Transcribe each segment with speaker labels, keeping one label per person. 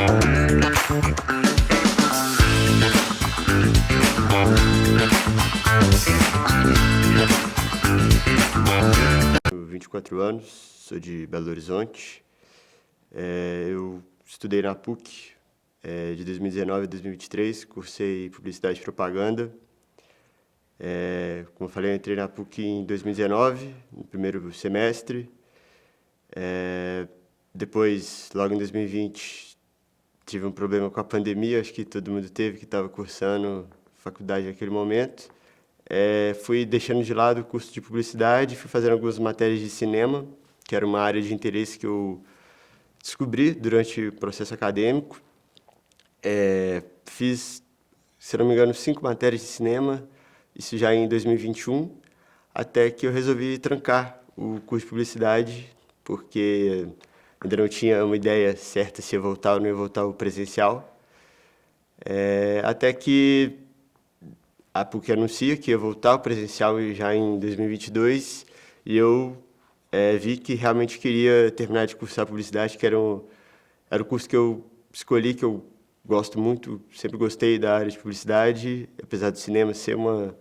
Speaker 1: Tenho 24 anos, sou de Belo Horizonte. Eu estudei na PUC de 2019 a 2023, cursei Publicidade e Propaganda. Como eu falei, eu entrei na PUC em 2019, no primeiro semestre. Depois, logo em 2020, tive um problema com a pandemia, acho que todo mundo teve, que estava cursando faculdade naquele momento. Fui deixando de lado o curso de publicidade, fui fazendo algumas matérias de cinema, que era uma área de interesse que eu descobri durante o processo acadêmico. Fiz, se não me engano, 5 matérias de cinema, isso já em 2021, até que eu resolvi trancar o curso de publicidade, porque ainda não tinha uma ideia certa se ia voltar ou não ia voltar o presencial. Até que a PUC anuncia que ia voltar ao presencial já em 2022, e eu vi que realmente queria terminar de cursar publicidade, que era o curso que eu escolhi, que eu gosto muito, sempre gostei da área de publicidade, apesar do cinema ser uma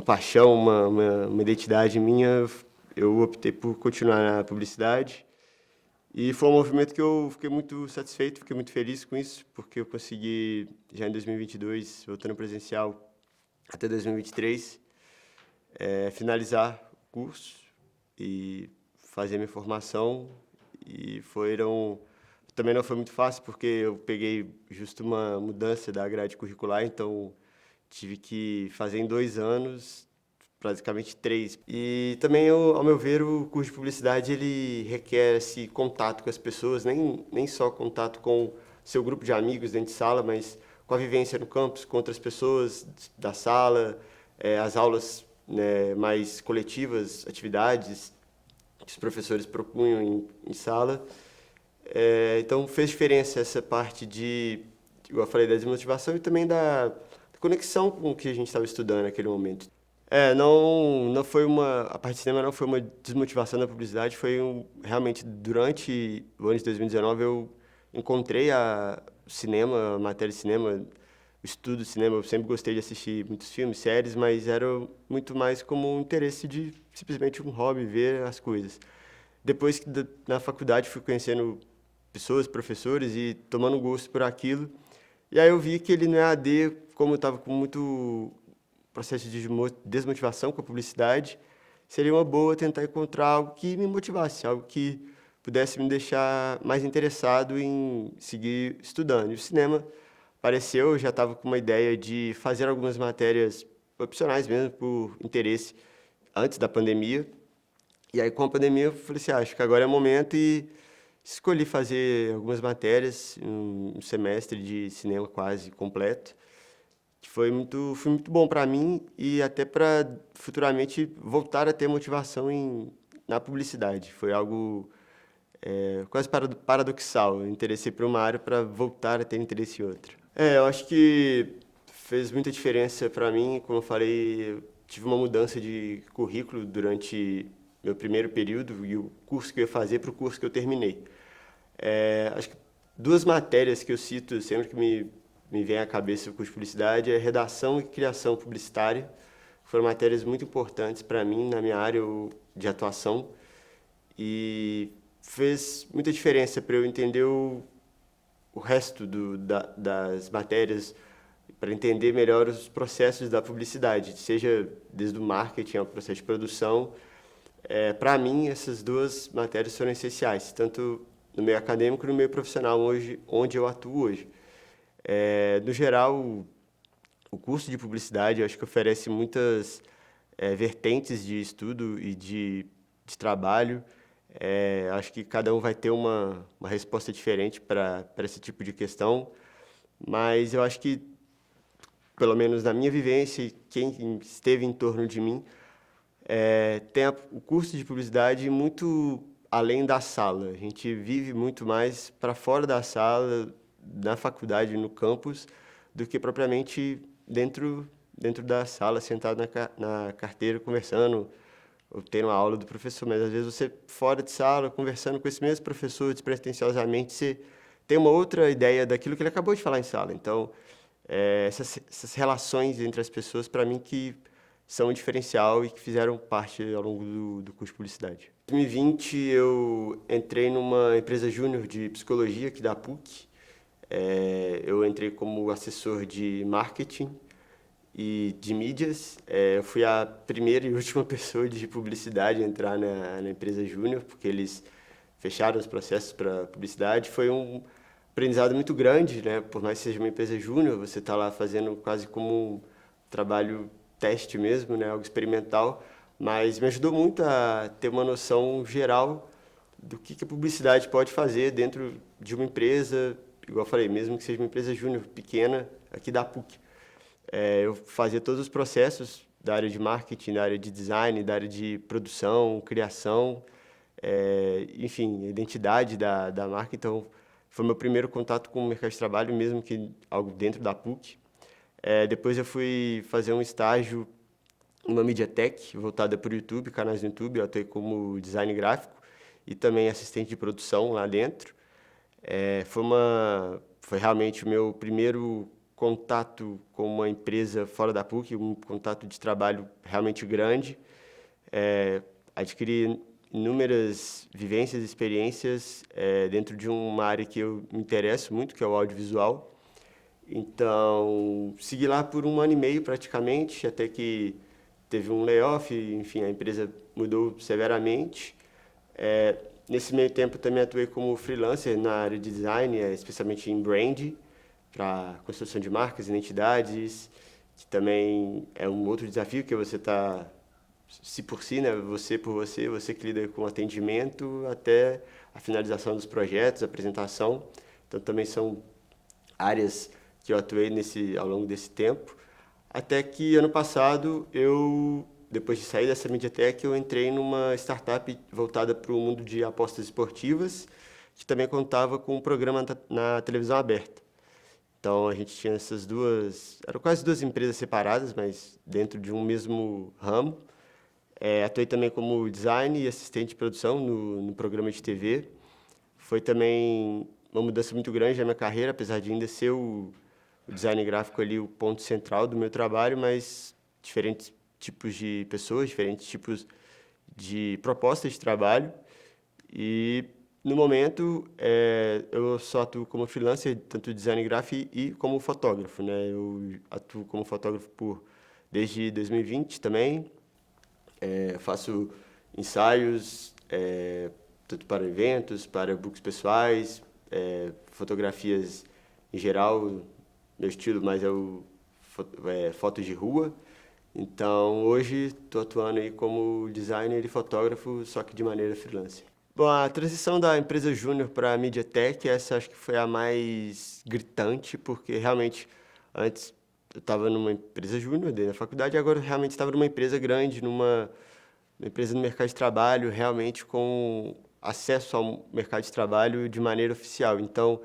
Speaker 1: paixão, uma identidade minha, eu optei por continuar na publicidade. E foi um movimento que eu fiquei muito satisfeito, fiquei muito feliz com isso, porque eu consegui, já em 2022, voltando presencial, até 2023, finalizar o curso e fazer minha formação. E também não foi muito fácil, porque eu peguei justo uma mudança da grade curricular, então tive que fazer em 2 anos, praticamente 3. E também, ao meu ver, o curso de publicidade ele requer esse contato com as pessoas, nem só contato com seu grupo de amigos dentro de sala, mas com a vivência no campus, com outras pessoas da sala, as aulas, né, mais coletivas, atividades que os professores propunham em sala. Então, fez diferença essa parte igual eu falei, da desmotivação e também da conexão com o que a gente estava estudando naquele momento. Não foi a parte de cinema não foi uma desmotivação da publicidade, realmente, durante o ano de 2019, eu encontrei o cinema, a matéria de cinema, o estudo de cinema. Eu sempre gostei de assistir muitos filmes, séries, mas era muito mais como um interesse de simplesmente um hobby, ver as coisas. Depois que na faculdade fui conhecendo pessoas, professores e tomando gosto por aquilo. E aí eu vi que ele no EAD, como eu estava com muito processo de desmotivação com a publicidade, seria uma boa tentar encontrar algo que me motivasse, algo que pudesse me deixar mais interessado em seguir estudando. E o cinema apareceu, eu já estava com uma ideia de fazer algumas matérias opcionais mesmo, por interesse, antes da pandemia. E aí, com a pandemia, eu falei assim, acho que agora é o momento, e escolhi fazer algumas matérias, um semestre de cinema quase completo, que foi muito bom para mim e até para futuramente voltar a ter motivação na publicidade. Foi algo quase paradoxal. Eu interessei por uma área para voltar a ter interesse em outra. Eu acho que fez muita diferença para mim. Como eu falei, eu tive uma mudança de currículo durante meu primeiro período e o curso que eu ia fazer para o curso que eu terminei. Acho que 2 matérias que eu cito sempre que me vem à cabeça o curso de publicidade é redação e criação publicitária. Foram matérias muito importantes para mim na minha área de atuação e fez muita diferença para eu entender o resto das matérias, para entender melhor os processos da publicidade, seja desde o marketing ao processo de produção. Para mim, essas 2 matérias foram essenciais, tanto no meio acadêmico e no meio profissional, onde eu atuo hoje. No geral, o curso de publicidade, eu acho que oferece muitas vertentes de estudo e de trabalho. Acho que cada um vai ter uma resposta diferente para esse tipo de questão, mas eu acho que, pelo menos na minha vivência, e quem esteve em torno de mim, tem o curso de publicidade muito além da sala. A gente vive muito mais para fora da sala, na faculdade, no campus, do que propriamente dentro da sala, sentado na carteira, conversando, ou tendo a aula do professor. Mas, às vezes, você, fora de sala, conversando com esse mesmo professor, despretensiosamente, você tem uma outra ideia daquilo que ele acabou de falar em sala. Então, essas relações entre as pessoas, para mim, que são um diferencial e que fizeram parte ao longo do curso de publicidade. Em 2020, eu entrei numa empresa júnior de psicologia aqui da PUC. Eu entrei como assessor de marketing e de mídias. Eu fui a primeira e última pessoa de publicidade a entrar na empresa júnior, porque eles fecharam os processos para publicidade. Foi um aprendizado muito grande, né? Por mais que seja uma empresa júnior, você está lá fazendo quase como um trabalho teste mesmo, né? Algo experimental, mas me ajudou muito a ter uma noção geral do que a publicidade pode fazer dentro de uma empresa, igual eu falei, mesmo que seja uma empresa júnior pequena aqui da PUC. Eu fazia todos os processos da área de marketing, da área de design, da área de produção, criação, enfim, identidade da marca. Então, foi meu primeiro contato com o mercado de trabalho, mesmo que algo dentro da PUC. Depois eu fui fazer um estágio numa MediaTek, voltada para o YouTube, canais no YouTube. Eu atuei como design gráfico e também assistente de produção lá dentro. Foi realmente o meu primeiro contato com uma empresa fora da PUC, um contato de trabalho realmente grande. Adquiri inúmeras vivências e experiências dentro de uma área que eu me interesso muito, que é o audiovisual. Então, segui lá por 1 ano e meio praticamente, até que teve um layoff, enfim, a empresa mudou severamente. Nesse meio tempo também atuei como freelancer na área de design, especialmente em brand, para construção de marcas, identidades, que também é um outro desafio, que você está se por si, né? Você por você que lida com atendimento até a finalização dos projetos, a apresentação. Então, também são áreas que eu atuei ao longo desse tempo, até que ano passado, depois de sair dessa MediaTek, eu entrei numa startup voltada para o mundo de apostas esportivas, que também contava com um programa na televisão aberta. Então, a gente tinha eram quase 2 empresas separadas, mas dentro de um mesmo ramo. Atuei também como design e assistente de produção no programa de TV. Foi também uma mudança muito grande na minha carreira, apesar de ainda ser o design gráfico ali o ponto central do meu trabalho, mas diferentes tipos de pessoas, diferentes tipos de propostas de trabalho. E, no momento, eu só atuo como freelancer, tanto design gráfico e como fotógrafo, né? Eu atuo como fotógrafo desde 2020 também. Faço ensaios, tanto para eventos, para books pessoais, fotografias em geral. Meu estilo mais fotos de rua. Então, hoje, estou atuando aí como designer e fotógrafo, só que de maneira freelancer. Bom, a transição da empresa júnior para a MediaTek, essa acho que foi a mais gritante, porque realmente antes eu estava numa empresa júnior dentro da faculdade, e agora eu realmente estava numa empresa grande, numa empresa no mercado de trabalho, realmente com acesso ao mercado de trabalho de maneira oficial. Então,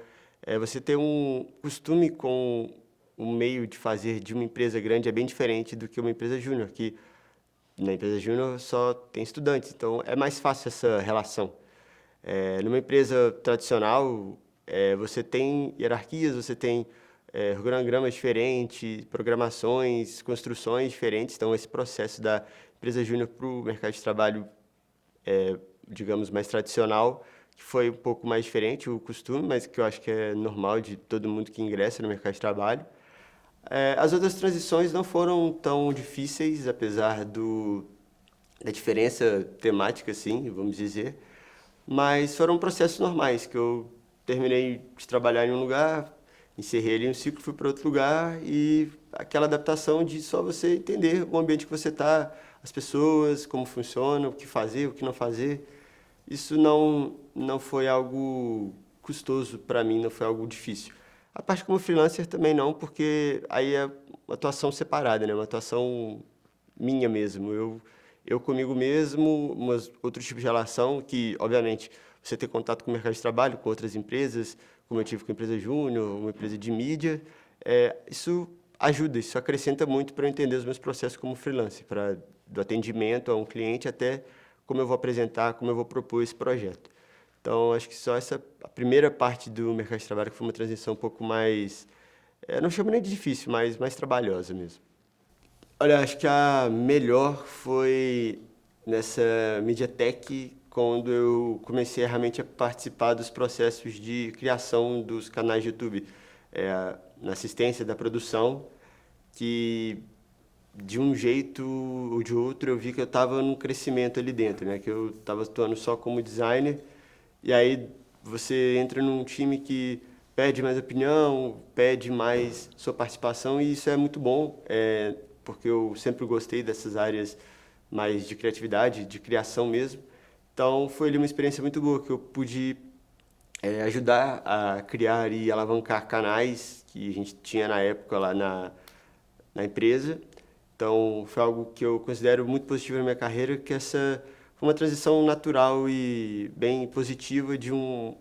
Speaker 1: você ter um costume com o meio de fazer de uma empresa grande é bem diferente do que uma empresa júnior, que na empresa júnior só tem estudantes, então é mais fácil essa relação. Numa empresa tradicional, você tem hierarquias, você tem organogramas diferentes, programações, construções diferentes. Então, esse processo da empresa júnior para o mercado de trabalho, digamos, mais tradicional, que foi um pouco mais diferente o costume, mas que eu acho que é normal de todo mundo que ingressa no mercado de trabalho. As outras transições não foram tão difíceis, apesar da diferença temática, assim, vamos dizer, mas foram processos normais, que eu terminei de trabalhar em um lugar, encerrei ali um ciclo, fui para outro lugar, e aquela adaptação de só você entender o ambiente que você está, as pessoas, como funciona, o que fazer, o que não fazer. Isso não foi algo custoso para mim, não foi algo difícil. A parte como freelancer também não, porque aí é uma atuação separada, né? Uma atuação minha mesmo. Eu comigo mesmo, outro tipo de relação que, obviamente, você ter contato com o mercado de trabalho, com outras empresas, como eu tive com a empresa júnior, uma empresa de mídia, isso ajuda, isso acrescenta muito para eu entender os meus processos como freelancer, do atendimento a um cliente até como eu vou apresentar, como eu vou propor esse projeto. Então, acho que só a primeira parte do mercado de trabalho que foi uma transição um pouco mais, não chamo nem de difícil, mas mais trabalhosa mesmo. Olha, acho que a melhor foi nessa MediaTek, quando eu comecei realmente a participar dos processos de criação dos canais de YouTube, na assistência da produção, que de um jeito ou de outro eu vi que eu estava num crescimento ali dentro, né? Que eu estava atuando só como designer, e aí você entra num time que pede mais opinião, pede mais sua participação, e isso é muito bom, porque eu sempre gostei dessas áreas mais de criatividade, de criação mesmo. Então foi ali uma experiência muito boa, que eu pude ajudar a criar e alavancar canais que a gente tinha na época lá na empresa. Então foi algo que eu considero muito positivo na minha carreira, que essa foi uma transição natural e bem positiva de uma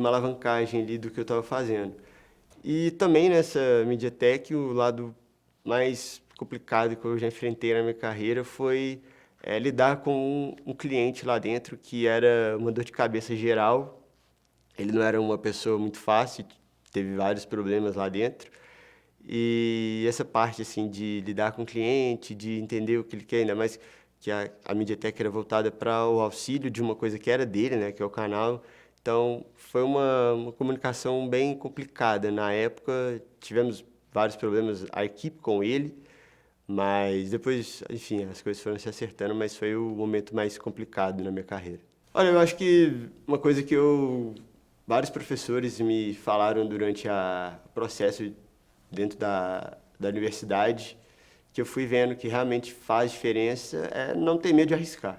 Speaker 1: alavancagem ali do que eu estava fazendo. E também nessa MediaTek, o lado mais complicado que eu já enfrentei na minha carreira foi lidar com um cliente lá dentro que era uma dor de cabeça geral. Ele não era uma pessoa muito fácil, teve vários problemas lá dentro. E essa parte assim de lidar com o cliente, de entender o que ele quer, ainda mais que a MediaTek era voltada para o auxílio de uma coisa que era dele, né, que é o canal. Então, foi uma comunicação bem complicada. Na época, tivemos vários problemas, a equipe com ele, mas depois, enfim, as coisas foram se acertando, mas foi o momento mais complicado na minha carreira. Olha, eu acho que uma coisa que vários professores me falaram durante o processo dentro da universidade, que eu fui vendo que realmente faz diferença, é não ter medo de arriscar,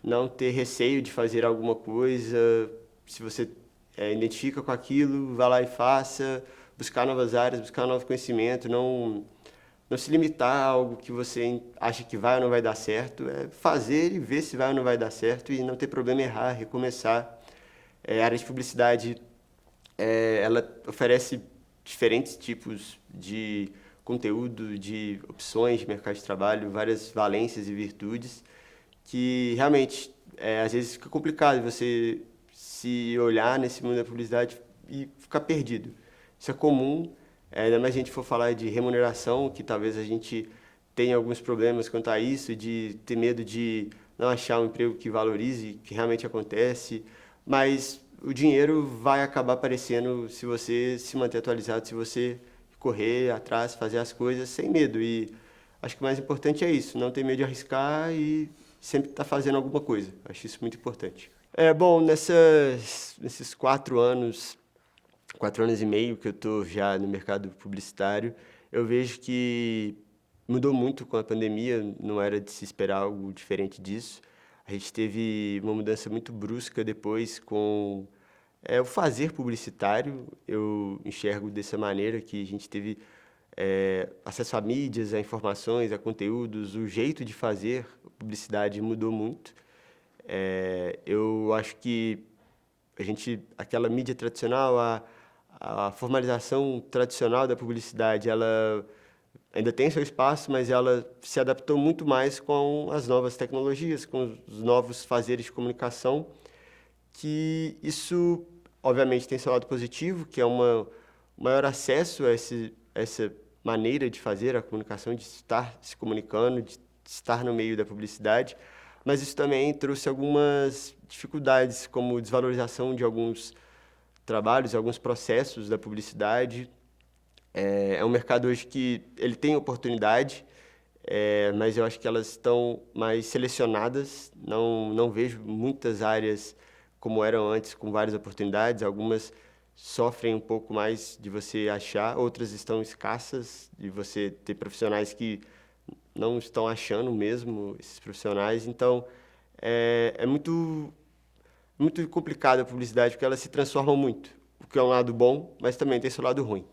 Speaker 1: não ter receio de fazer alguma coisa. Se você identifica com aquilo, vá lá e faça, buscar novas áreas, buscar novo conhecimento, não se limitar a algo que você acha que vai ou não vai dar certo, fazer e ver se vai ou não vai dar certo e não ter problema em errar, recomeçar. A área de publicidade, ela oferece diferentes tipos de conteúdo, de opções de mercado de trabalho, várias valências e virtudes, que realmente, às vezes fica complicado você se olhar nesse mundo da publicidade e ficar perdido. Isso é comum, ainda mais se a gente for falar de remuneração, que talvez a gente tenha alguns problemas quanto a isso, de ter medo de não achar um emprego que valorize, que realmente acontece, mas o dinheiro vai acabar aparecendo se você se manter atualizado, se você correr atrás, fazer as coisas sem medo. E acho que o mais importante é isso, não ter medo de arriscar e sempre estar fazendo alguma coisa. Acho isso muito importante. Bom, nesses 4 anos e meio que eu estou já no mercado publicitário, eu vejo que mudou muito com a pandemia, não era de se esperar algo diferente disso. A gente teve uma mudança muito brusca depois com o fazer publicitário. Eu enxergo dessa maneira, que a gente teve acesso a mídias, a informações, a conteúdos, o jeito de fazer publicidade mudou muito. Eu acho que aquela mídia tradicional, a formalização tradicional da publicidade, ela ainda tem seu espaço, mas ela se adaptou muito mais com as novas tecnologias, com os novos fazeres de comunicação, que isso, obviamente, tem seu lado positivo, que é um maior acesso a essa maneira de fazer a comunicação, de estar se comunicando, de estar no meio da publicidade, mas isso também trouxe algumas dificuldades, como desvalorização de alguns trabalhos, alguns processos da publicidade. É um mercado hoje que ele tem oportunidade, mas eu acho que elas estão mais selecionadas. Não vejo muitas áreas como eram antes, com várias oportunidades. Algumas sofrem um pouco mais de você achar, outras estão escassas, de você ter profissionais que não estão achando mesmo esses profissionais. Então, é muito complicado a publicidade, porque ela se transforma muito, o que é um lado bom, mas também tem seu lado ruim.